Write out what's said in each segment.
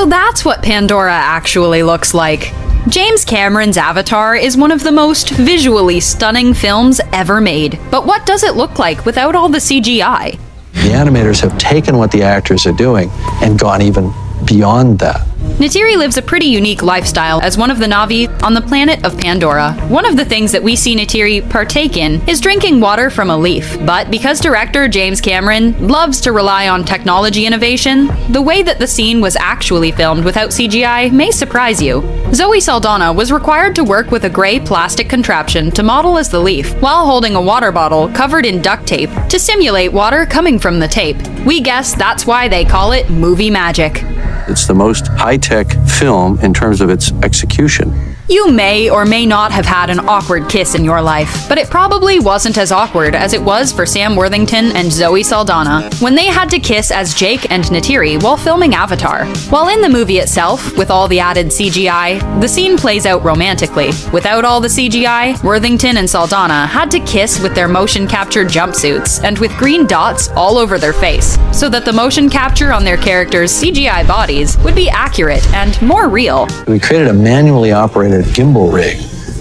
So that's what Pandora actually looks like. James Cameron's Avatar is one of the most visually stunning films ever made. But what does it look like without all the CGI? The animators have taken what the actors are doing and gone even beyond that. Ney'tiri lives a pretty unique lifestyle as one of the Na'vi on the planet of Pandora. One of the things that we see Ney'tiri partake in is drinking water from a leaf. But because director James Cameron loves to rely on technology innovation, the way that the scene was actually filmed without CGI may surprise you. Zoe Saldana was required to work with a gray plastic contraption to model as the leaf, while holding a water bottle covered in duct tape to simulate water coming from the tape. We guess that's why they call it movie magic. It's the most high-tech film in terms of its execution. You may or may not have had an awkward kiss in your life, but it probably wasn't as awkward as it was for Sam Worthington and Zoe Saldana when they had to kiss as Jake and Ney'tiri while filming Avatar. While in the movie itself, with all the added CGI, the scene plays out romantically. Without all the CGI, Worthington and Saldana had to kiss with their motion capture jumpsuits and with green dots all over their face, so that the motion capture on their characters' CGI bodies would be accurate and more real. We created a manually operated gimbal rig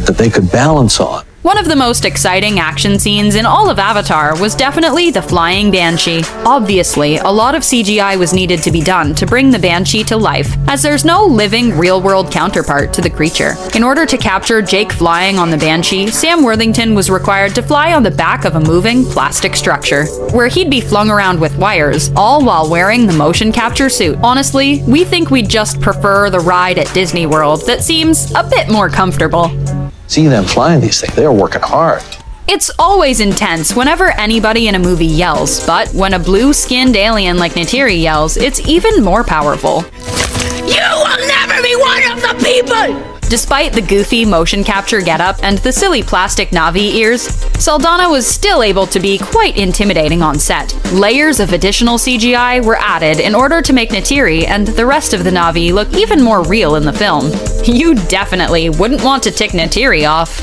that they could balance on. One of the most exciting action scenes in all of Avatar was definitely the flying banshee. Obviously, a lot of CGI was needed to be done to bring the banshee to life, as there's no living, real-world counterpart to the creature. In order to capture Jake flying on the banshee, Sam Worthington was required to fly on the back of a moving plastic structure, where he'd be flung around with wires, all while wearing the motion capture suit. Honestly, we think we'd just prefer the ride at Disney World that seems a bit more comfortable. Seeing them flying these things, they're working hard. It's always intense whenever anybody in a movie yells, but when a blue-skinned alien like Ney'tiri yells, it's even more powerful. You will never be one of the people! Despite the goofy motion capture getup and the silly plastic Na'vi ears, Saldana was still able to be quite intimidating on set. Layers of additional CGI were added in order to make Ney'tiri and the rest of the Na'vi look even more real in the film. You definitely wouldn't want to tick Ney'tiri off.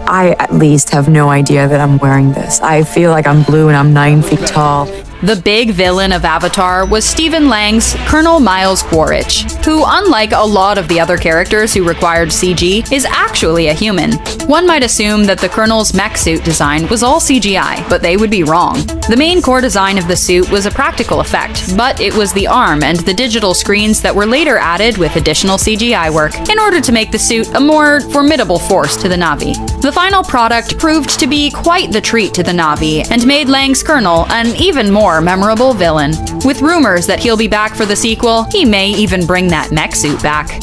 I at least have no idea that I'm wearing this. I feel like I'm blue and I'm 9 feet tall. The big villain of Avatar was Stephen Lang's Colonel Miles Quaritch, who, unlike a lot of the other characters who required CG, is actually a human. One might assume that the Colonel's mech suit design was all CGI, but they would be wrong. The main core design of the suit was a practical effect, but it was the arm and the digital screens that were later added with additional CGI work in order to make the suit a more formidable force to the Na'vi. The final product proved to be quite the treat to the Na'vi and made Lang's Colonel an even more memorable villain. With rumors that he'll be back for the sequel, he may even bring that mech suit back.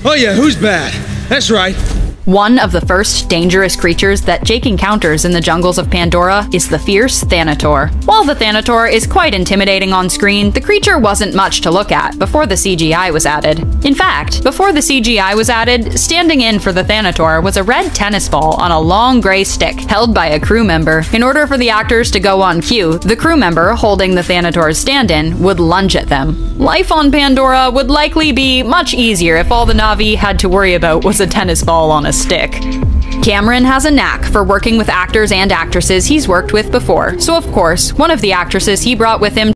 Oh yeah, who's bad? That's right. One of the first dangerous creatures that Jake encounters in the jungles of Pandora is the fierce Thanator. While the Thanator is quite intimidating on screen, the creature wasn't much to look at before the CGI was added. In fact, before the CGI was added, standing in for the Thanator was a red tennis ball on a long gray stick held by a crew member. In order for the actors to go on cue, the crew member holding the Thanator's stand-in would lunge at them. Life on Pandora would likely be much easier if all the Na'vi had to worry about was a tennis ball on a stick. Cameron has a knack for working with actors and actresses he's worked with before, so of course, one of the actresses he brought with him